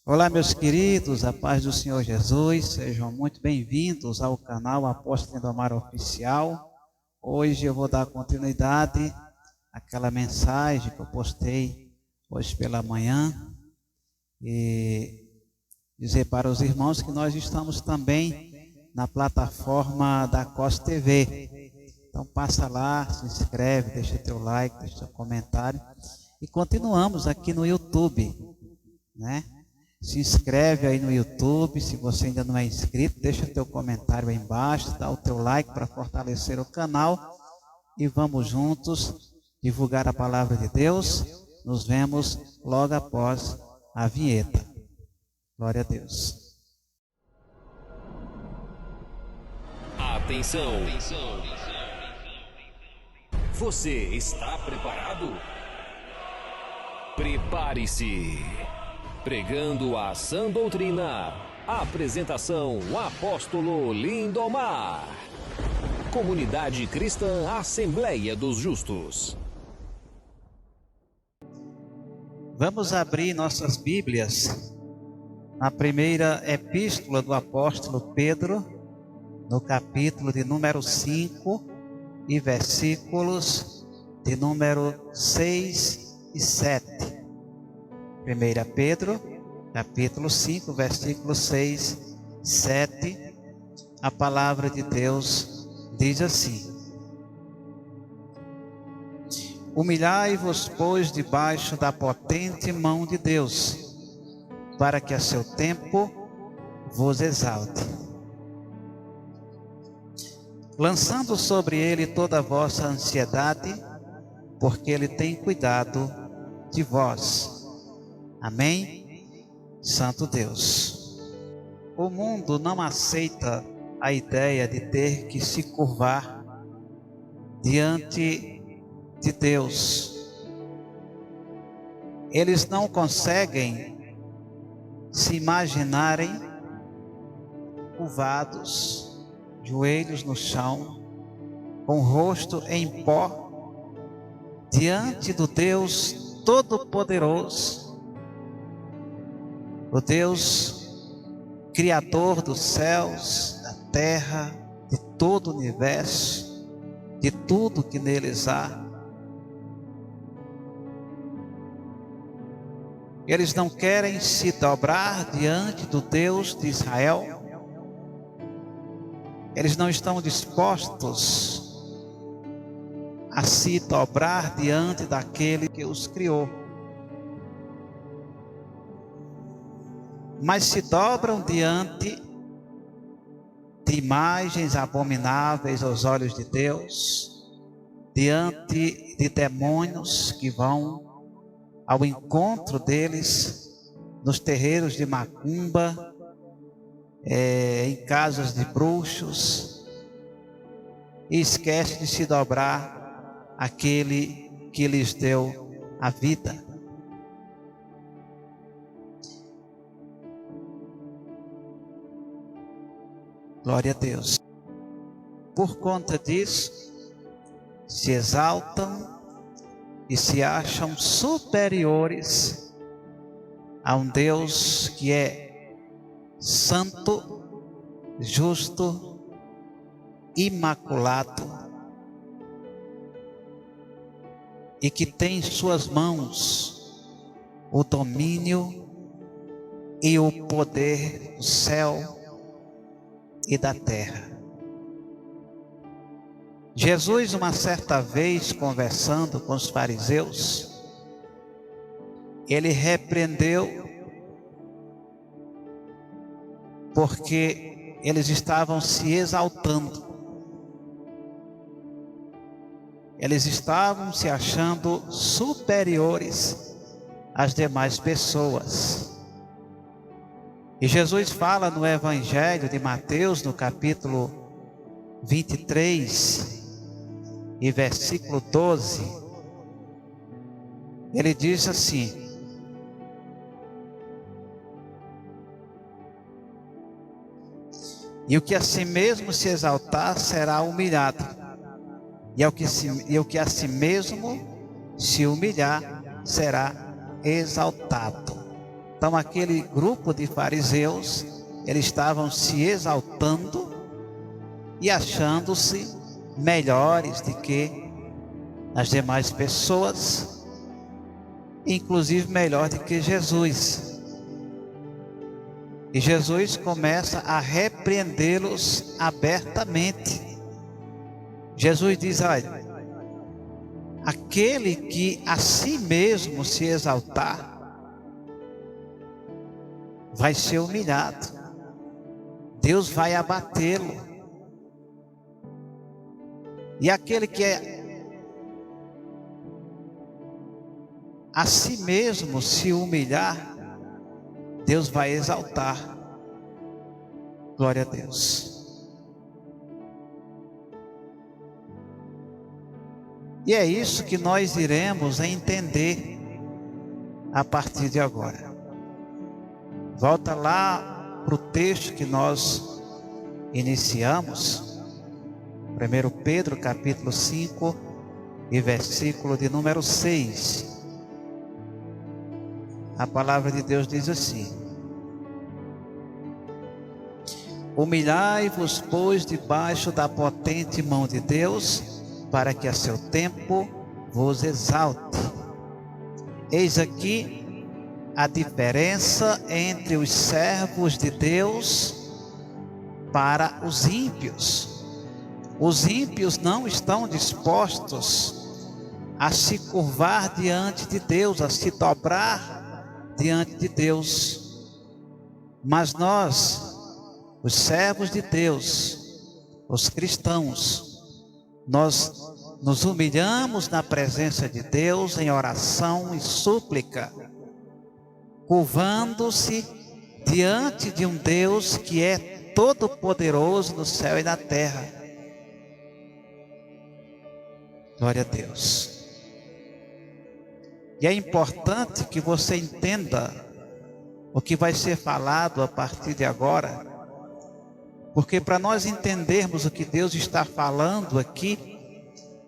Olá, meus queridos, a paz do Senhor Jesus, sejam muito bem-vindos ao canal Apóstolo Lindomar Oficial. Hoje eu vou dar continuidade àquela mensagem que eu postei hoje pela manhã e dizer para os irmãos que nós estamos também na plataforma da COS TV. Então passa lá, se inscreve, deixa teu like, deixa teu comentário e continuamos aqui no YouTube, né? Se inscreve aí no YouTube, se você ainda não é inscrito, deixa teu comentário aí embaixo, dá o teu like para fortalecer o canal e vamos juntos divulgar a palavra de Deus. Nos vemos logo após a vinheta. Glória a Deus. Atenção! Você está preparado? Prepare-se! Pregando a sã doutrina, apresentação Apóstolo Lindomar. Comunidade Cristã Assembleia dos Justos. Vamos abrir nossas Bíblias na primeira epístola do apóstolo Pedro, no capítulo de número 5 e versículos de número 6 e 7. 1 Pedro, capítulo 5, versículos 6 e 7, a palavra de Deus diz assim: Humilhai-vos, pois, debaixo da potente mão de Deus, para que a seu tempo vos exalte, lançando sobre ele toda a vossa ansiedade, porque ele tem cuidado de vós. Amém? Santo Deus. O mundo não aceita a ideia de ter que se curvar diante de Deus. Eles não conseguem se imaginarem curvados, joelhos no chão, com o rosto em pó, diante do Deus Todo-Poderoso, o Deus Criador dos céus, da terra, de todo o universo, de tudo que neles há. Eles não querem se dobrar diante do Deus de Israel. Eles não estão dispostos a se dobrar diante daquele que os criou. Mas se dobram diante de imagens abomináveis aos olhos de Deus, diante de demônios que vão ao encontro deles nos terreiros de macumba, em casas de bruxos, e esquece de se dobrar àquele que lhes deu a vida. Glória a Deus. Por conta disso, se exaltam e se acham superiores a um Deus que é santo, justo, imaculado e que tem em suas mãos o domínio e o poder do céu e da terra. Jesus, uma certa vez, conversando com os fariseus, ele repreendeu, porque eles estavam se exaltando, eles estavam se achando superiores às demais pessoas. E Jesus fala no Evangelho de Mateus, no capítulo 23 e versículo 12, ele diz assim: E o que a si mesmo se exaltar será humilhado, e o que a si mesmo se humilhar será exaltado. Então aquele grupo de fariseus, eles estavam se exaltando e achando-se melhores do que as demais pessoas, inclusive melhor do que Jesus. E Jesus começa a repreendê-los abertamente. Jesus diz: olha, aquele que a si mesmo se exaltar, vai ser humilhado. Deus vai abatê-lo. E aquele que a si mesmo se humilhar, Deus vai exaltar. Glória a Deus. E é isso que nós iremos entender a partir de agora. Volta lá para o texto que nós iniciamos, 1 Pedro capítulo 5 e versículo de número 6. A palavra de Deus diz assim: humilhai-vos, pois, debaixo da potente mão de Deus, para que a seu tempo vos exalte. Eis aqui a diferença entre os servos de Deus para os ímpios. Os ímpios não estão dispostos a se curvar diante de Deus, a se dobrar diante de Deus. Mas nós, os servos de Deus, os cristãos, nós nos humilhamos na presença de Deus em oração e súplica, curvando-se diante de um Deus que é todo-poderoso no céu e na terra. Glória a Deus. E é importante que você entenda o que vai ser falado a partir de agora, porque para nós entendermos o que Deus está falando aqui,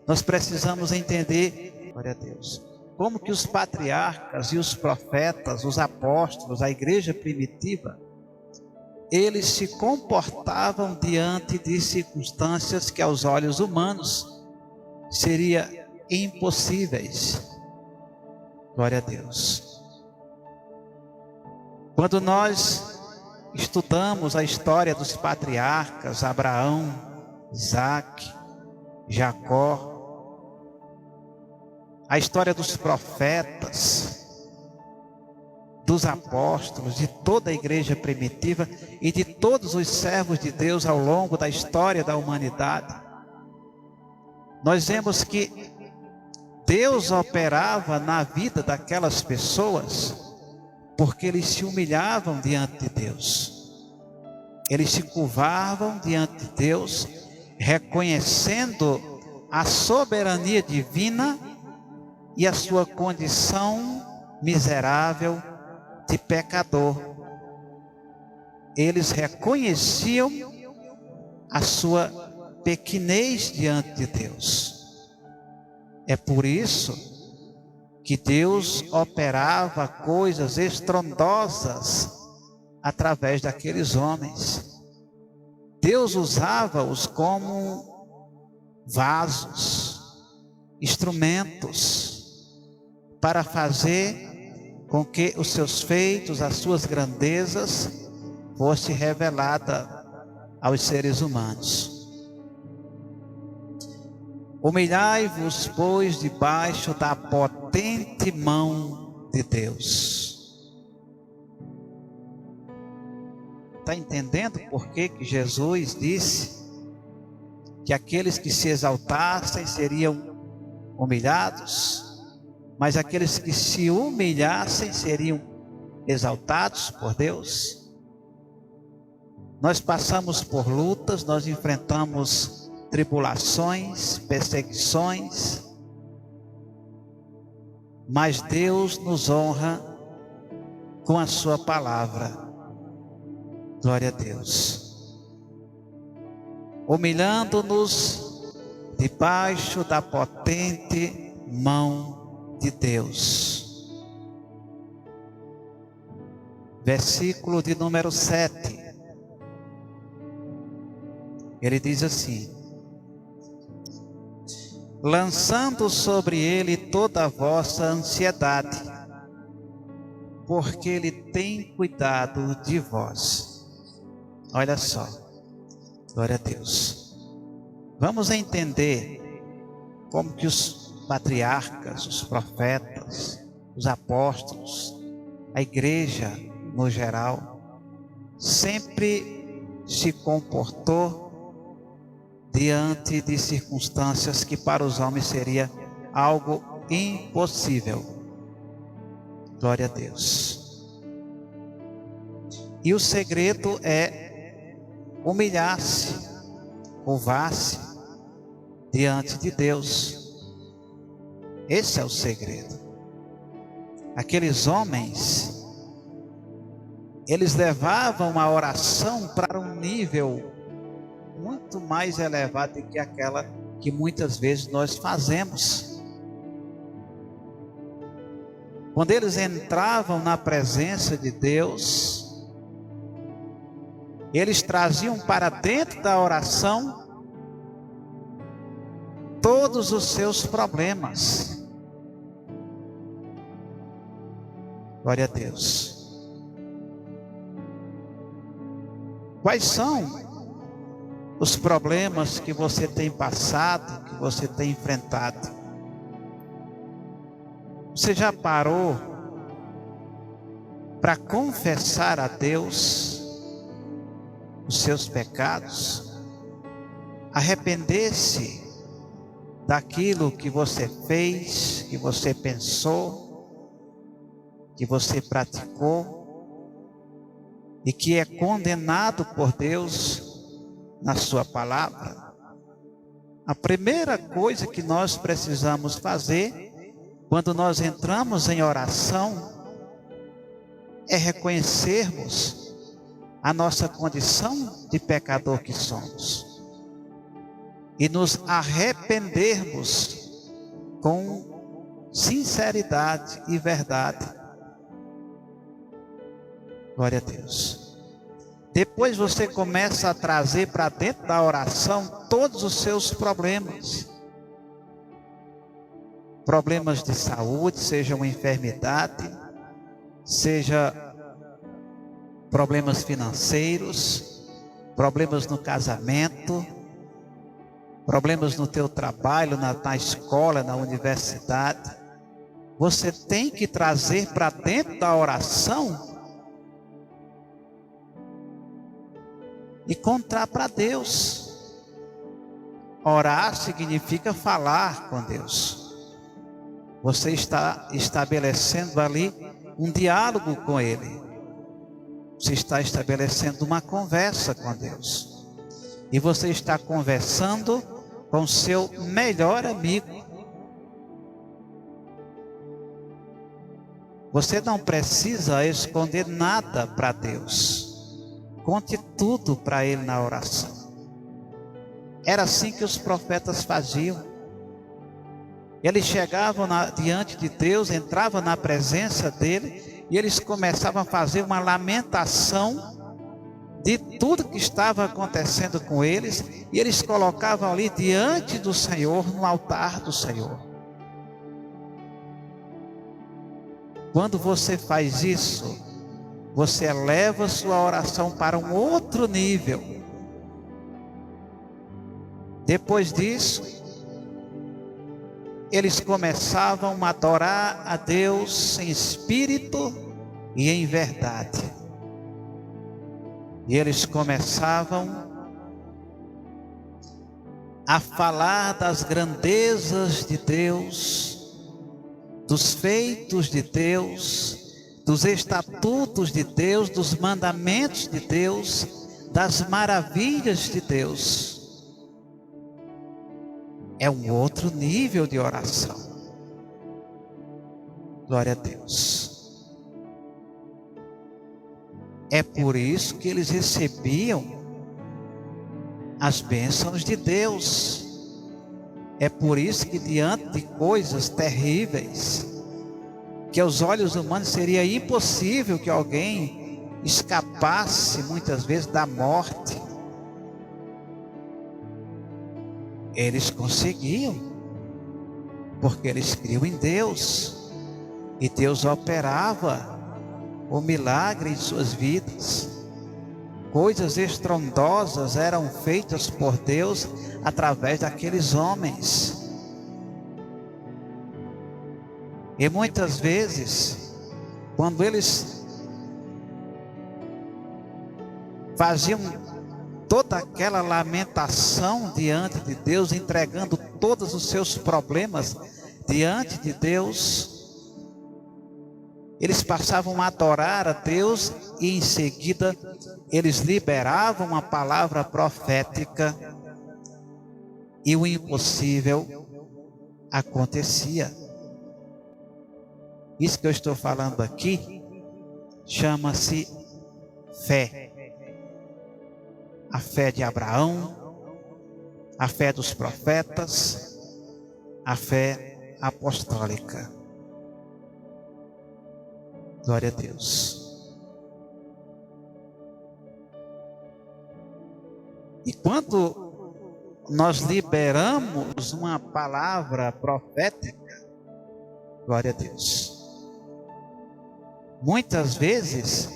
nós precisamos entender, glória a Deus, como que os patriarcas e os profetas, os apóstolos, a igreja primitiva, eles se comportavam diante de circunstâncias que aos olhos humanos seriam impossíveis. Glória a Deus. Quando nós estudamos a história dos patriarcas, Abraão, Isaac, Jacó, a história dos profetas, dos apóstolos, de toda a igreja primitiva e de todos os servos de Deus ao longo da história da humanidade, nós vemos que Deus operava na vida daquelas pessoas porque eles se humilhavam diante de Deus. Eles se curvavam diante de Deus, reconhecendo a soberania divina e a sua condição miserável de pecador. Eles reconheciam a sua pequenez diante de Deus. É por isso que Deus operava coisas estrondosas através daqueles homens. Deus usava-os como vasos, instrumentos, para fazer com que os seus feitos, as suas grandezas, fosse revelada aos seres humanos. Humilhai-vos, pois, debaixo da potente mão de Deus. Está entendendo por que Jesus disse que aqueles que se exaltassem seriam humilhados, mas aqueles que se humilhassem seriam exaltados por Deus? Nós passamos por lutas, nós enfrentamos tribulações, perseguições, mas Deus nos honra com a sua palavra. Glória a Deus. Humilhando-nos debaixo da potente mão de Deus. versículo de número 7. Ele diz assim: lançando sobre ele toda a vossa ansiedade, porque ele tem cuidado de vós. Olha só, glória a Deus. Vamos entender como que os patriarcas, os profetas, os apóstolos, a igreja no geral, sempre se comportou diante de circunstâncias que para os homens seria algo impossível. Glória a Deus. E o segredo é humilhar-se, curvar-se diante de Deus. Esse é o segredo. Aqueles homens, eles levavam a oração para um nível muito mais elevado do que aquela que muitas vezes nós fazemos. Quando eles entravam na presença de Deus, eles traziam para dentro da oração todos os seus problemas. Glória a Deus. Quais são os problemas que você tem passado, que você tem enfrentado? Você já parou para confessar a Deus os seus pecados? Arrepender-se daquilo que você fez, que você pensou, que você praticou e que é condenado por Deus na sua palavra? A primeira coisa que nós precisamos fazer quando nós entramos em oração é reconhecermos a nossa condição de pecador que somos e nos arrependermos com sinceridade e verdade. Glória a Deus. Depois você começa a trazer para dentro da oração todos os seus problemas. Problemas de saúde, seja uma enfermidade, seja problemas financeiros, problemas no casamento, problemas no teu trabalho, na escola, na universidade. Você tem que trazer para dentro da oração e contar para Deus. Orar significa falar com Deus. Você está estabelecendo ali um diálogo com Ele. Você está estabelecendo uma conversa com Deus. E você está conversando com seu melhor amigo. Você não precisa esconder nada para Deus. Conte tudo para Ele na oração. Era assim que os profetas faziam. Eles chegavam diante de Deus, entravam na presença dEle, e eles começavam a fazer uma lamentação de tudo que estava acontecendo com eles, e eles colocavam ali diante do Senhor, no altar do Senhor. Quando você faz isso, você eleva sua oração para um outro nível. Depois disso, eles começavam a adorar a Deus em espírito e em verdade. E eles começavam a falar das grandezas de Deus, dos feitos de Deus, dos estatutos de Deus, dos mandamentos de Deus, das maravilhas de Deus. É um outro nível de oração. Glória a Deus. É por isso que eles recebiam as bênçãos de Deus. É por isso que diante de coisas terríveis, que aos olhos humanos seria impossível que alguém escapasse muitas vezes da morte. Eles conseguiam, porque eles criam em Deus, e Deus operava o milagre em suas vidas. Coisas estrondosas eram feitas por Deus através daqueles homens. E muitas vezes, quando eles faziam toda aquela lamentação diante de Deus, entregando todos os seus problemas diante de Deus, eles passavam a adorar a Deus e em seguida eles liberavam uma palavra profética e o impossível acontecia. Isso que eu estou falando aqui chama-se fé. A fé de Abraão, a fé dos profetas, a fé apostólica. Glória a Deus. E quando nós liberamos uma palavra profética, glória a Deus, muitas vezes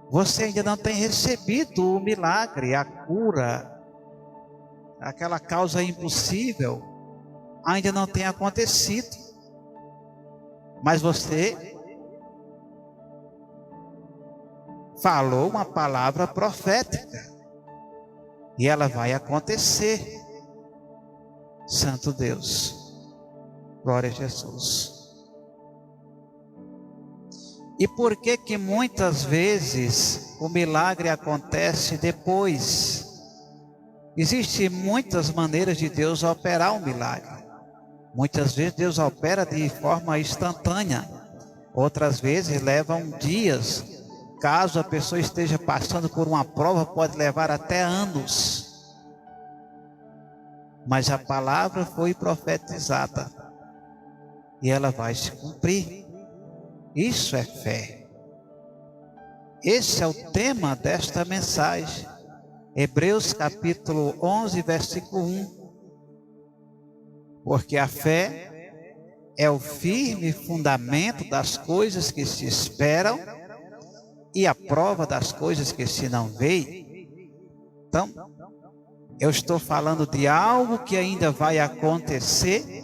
você ainda não tem recebido o milagre, a cura, aquela causa impossível ainda não tem acontecido, mas você falou uma palavra profética e ela vai acontecer. Santo Deus, glória a Jesus. E por que que muitas vezes o milagre acontece depois? Existem muitas maneiras de Deus operar um milagre. Muitas vezes Deus opera de forma instantânea. Outras vezes levam dias. Caso a pessoa esteja passando por uma prova, pode levar até anos. Mas a palavra foi profetizada e ela vai se cumprir. Isso é fé. Esse é o tema desta mensagem. Hebreus capítulo 11, versículo 1. Porque a fé é o firme fundamento das coisas que se esperam e a prova das coisas que se não veem. Então, eu estou falando de algo que ainda vai acontecer.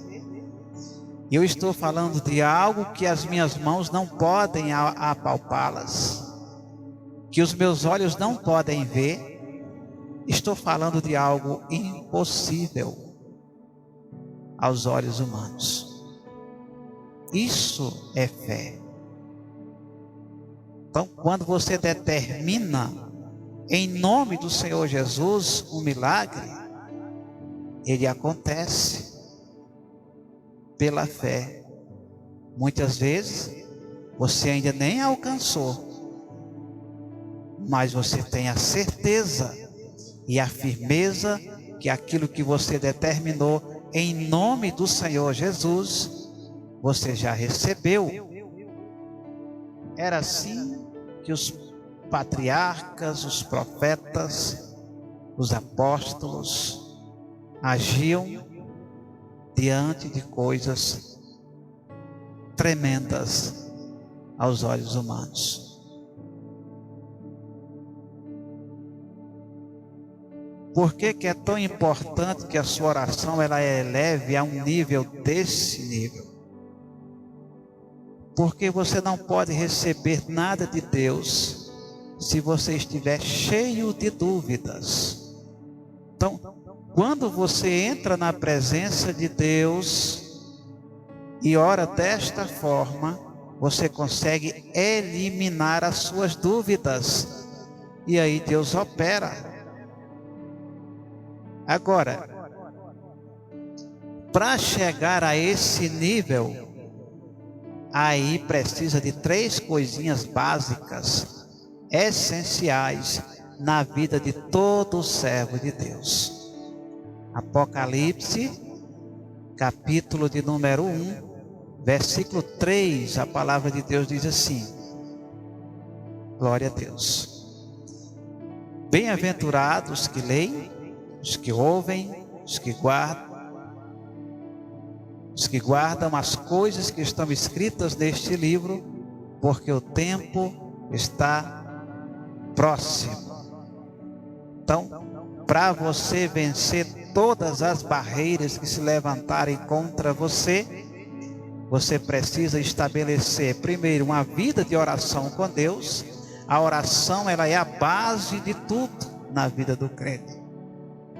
E eu estou falando de algo que as minhas mãos não podem apalpá-las, que os meus olhos não podem ver. Estou falando de algo impossível aos olhos humanos. Isso é fé. Então, quando você determina em nome do Senhor Jesus um milagre, ele acontece pela fé. Muitas vezes você ainda nem alcançou, mas você tem a certeza e a firmeza que aquilo que você determinou em nome do Senhor Jesus, você já recebeu. Era assim que os patriarcas, os profetas, os apóstolos agiam diante de coisas tremendas aos olhos humanos. Por que que é tão importante que a sua oração ela eleve a um nível desse nível? Porque você não pode receber nada de Deus se você estiver cheio de dúvidas. Então, quando você entra na presença de Deus e ora desta forma, você consegue eliminar as suas dúvidas. E aí Deus opera. Agora, para chegar a esse nível, aí precisa de 3 coisinhas básicas, essenciais na vida de todo servo de Deus. Apocalipse, capítulo de número 1, versículo 3, a palavra de Deus diz assim: Glória a Deus. Bem-aventurados os que leem, os que ouvem, os que guardam as coisas que estão escritas neste livro, porque o tempo está próximo. Então, para você vencer todas as barreiras que se levantarem contra você, você precisa estabelecer, primeiro, uma vida de oração com Deus. A oração, ela é a base de tudo na vida do crente.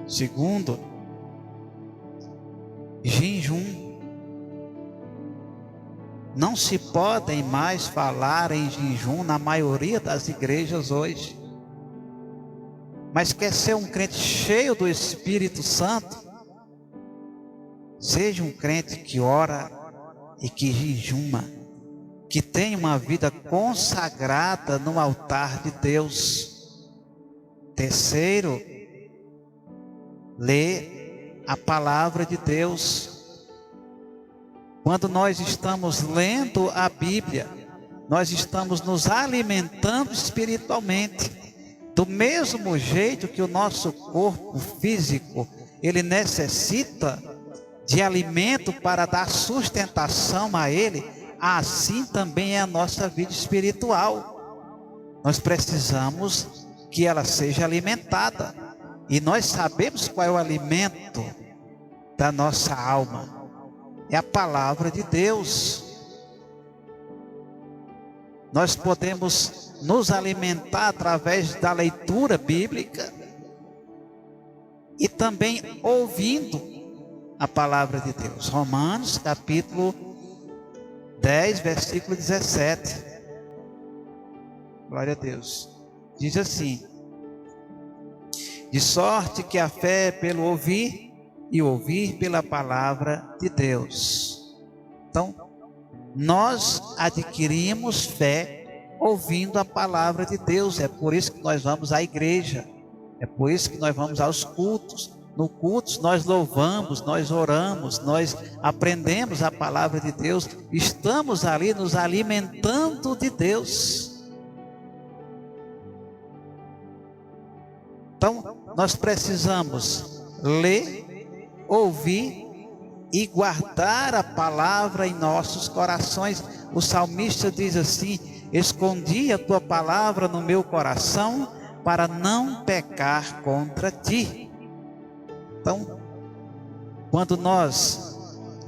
Segundo, jejum. Não se podem mais falar em jejum na maioria das igrejas hoje. Mas quer ser um crente cheio do Espírito Santo? Seja um crente que ora e que jejuma, que tem uma vida consagrada no altar de Deus. Terceiro, lê a palavra de Deus. Quando nós estamos lendo a Bíblia, nós estamos nos alimentando espiritualmente. Do mesmo jeito que o nosso corpo físico, ele necessita de alimento para dar sustentação a ele, assim também é a nossa vida espiritual. Nós precisamos que ela seja alimentada. E nós sabemos qual é o alimento da nossa alma. É a palavra de Deus. Nós podemos nos alimentar através da leitura bíblica e também ouvindo a palavra de Deus. Romanos capítulo 10, versículo 17. Glória a Deus. Diz assim: de sorte que a fé é pelo ouvir, e ouvir pela palavra de Deus. Então, nós adquirimos fé ouvindo a palavra de Deus. É por isso que nós vamos à igreja. É por isso que nós vamos aos cultos. No culto nós louvamos, nós oramos, nós aprendemos a palavra de Deus. Estamos ali nos alimentando de Deus. Então, nós precisamos ler, ouvir e guardar a palavra em nossos corações. O salmista diz assim: escondi a tua palavra no meu coração para não pecar contra ti. Então, quando nós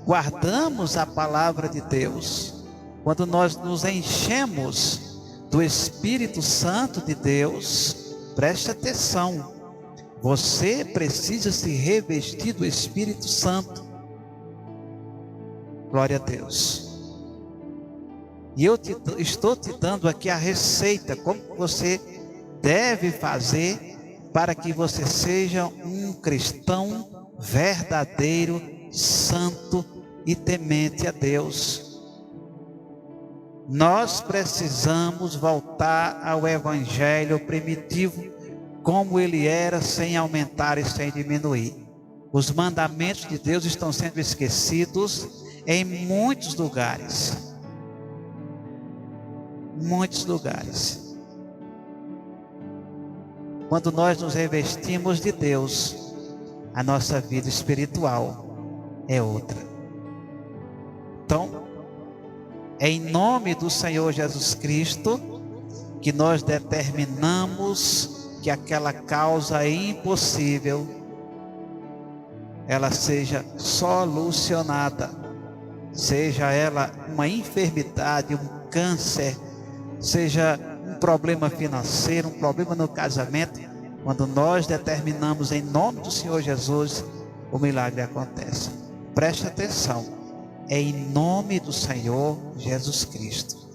guardamos a palavra de Deus, quando nós nos enchemos do Espírito Santo de Deus, preste atenção, você precisa se revestir do Espírito Santo. Glória a Deus. E eu estou te dando aqui a receita, como você deve fazer para que você seja um cristão verdadeiro, santo e temente a Deus. Nós precisamos voltar ao evangelho primitivo, como ele era, sem aumentar e sem diminuir. Os mandamentos de Deus estão sendo esquecidos em muitos lugares. Muitos lugares. Quando nós nos revestimos de Deus, a nossa vida espiritual é outra. Então, é em nome do Senhor Jesus Cristo que nós determinamos que aquela causa impossível, ela seja solucionada. Seja ela uma enfermidade, um câncer, seja um problema financeiro, um problema no casamento, quando nós determinamos em nome do Senhor Jesus, o milagre acontece. Preste atenção, é em nome do Senhor Jesus Cristo.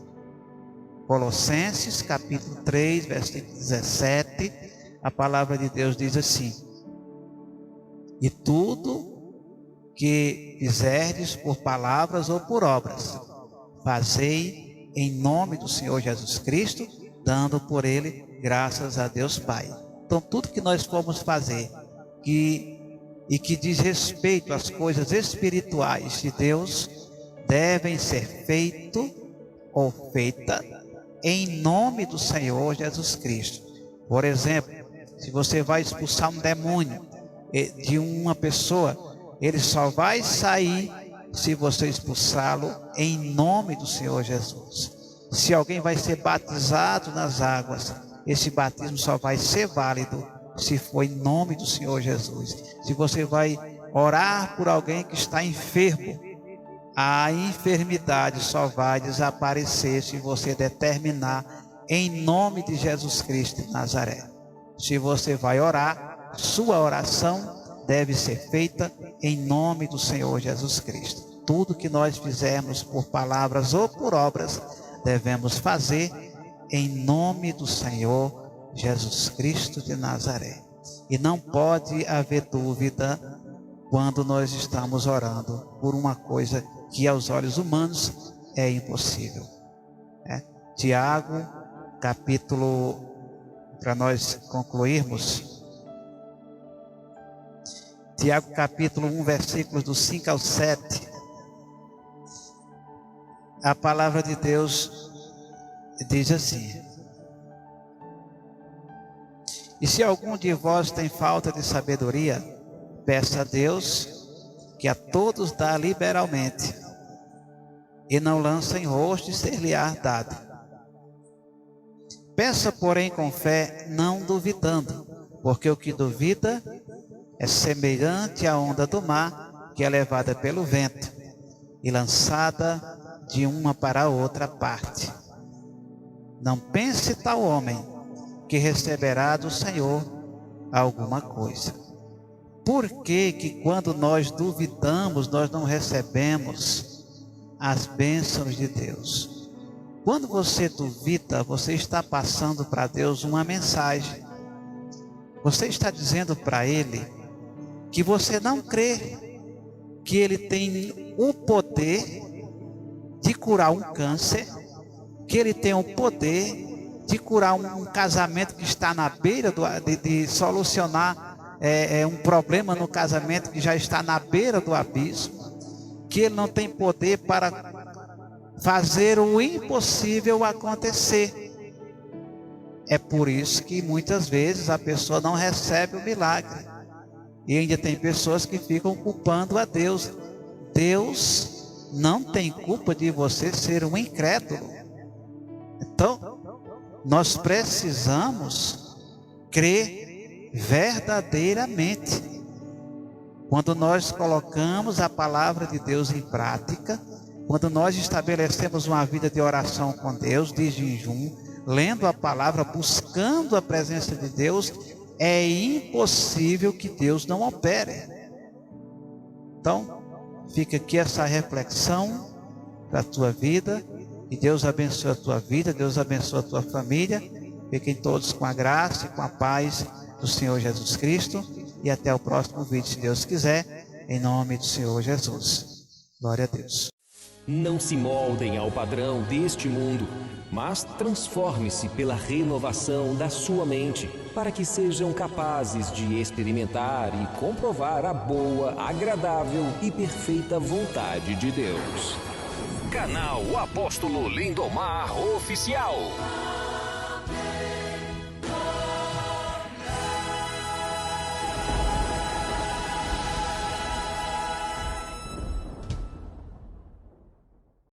Colossenses capítulo 3, versículo 17, a palavra de Deus diz assim: e tudo que fizerdes por palavras ou por obras, fazei em nome do Senhor Jesus Cristo, dando por ele graças a Deus Pai. Então, tudo que nós formos fazer e que diz respeito às coisas espirituais de Deus, devem ser feito ou feita em nome do Senhor Jesus Cristo. Por exemplo, se você vai expulsar um demônio de uma pessoa, ele só vai sair se você expulsá-lo em nome do Senhor Jesus. Se alguém vai ser batizado nas águas, esse batismo só vai ser válido se for em nome do Senhor Jesus. Se você vai orar por alguém que está enfermo, a enfermidade só vai desaparecer se você determinar em nome de Jesus Cristo de Nazaré. Se você vai orar, sua oração deve ser feita em nome do Senhor Jesus Cristo. Tudo que nós fizermos por palavras ou por obras, devemos fazer em nome do Senhor Jesus Cristo de Nazaré. E não pode haver dúvida quando nós estamos orando por uma coisa que aos olhos humanos é impossível. Tiago, capítulo, para nós concluirmos, Tiago capítulo 1, versículos do 5 ao 7, a palavra de Deus diz assim: e se algum de vós tem falta de sabedoria, peça a Deus, que a todos dá liberalmente, e não lança em rosto, e ser-lhe-á dado. Peça, porém, com fé, não duvidando, porque o que duvida é semelhante à onda do mar, que é levada pelo vento e lançada de uma para a outra parte. Não pense tal homem que receberá do Senhor alguma coisa. Por que quando nós duvidamos, nós não recebemos as bênçãos de Deus? Quando você duvida, você está passando para Deus uma mensagem. Você está dizendo para Ele que você não crê que Ele tem o poder de curar um câncer, que Ele tem o poder de curar um casamento que está na beira de solucionar um problema no casamento que já está na beira do abismo, que Ele não tem poder para fazer o impossível acontecer. É por isso que muitas vezes a pessoa não recebe o milagre. E ainda tem pessoas que ficam culpando a Deus. Deus não tem culpa de você ser um incrédulo. Então, nós precisamos crer verdadeiramente. Quando nós colocamos a palavra de Deus em prática, quando nós estabelecemos uma vida de oração com Deus, de jejum, lendo a palavra, buscando a presença de Deus, é impossível que Deus não opere. Então, fica aqui essa reflexão para a tua vida, e Deus abençoe a tua vida, Deus abençoe a tua família. Fiquem todos com a graça e com a paz do Senhor Jesus Cristo, e até o próximo vídeo, se Deus quiser, em nome do Senhor Jesus. Glória a Deus. Não se moldem ao padrão deste mundo, mas transforme-se pela renovação da sua mente, para que sejam capazes de experimentar e comprovar a boa, agradável e perfeita vontade de Deus. Canal Apóstolo Lindomar Oficial.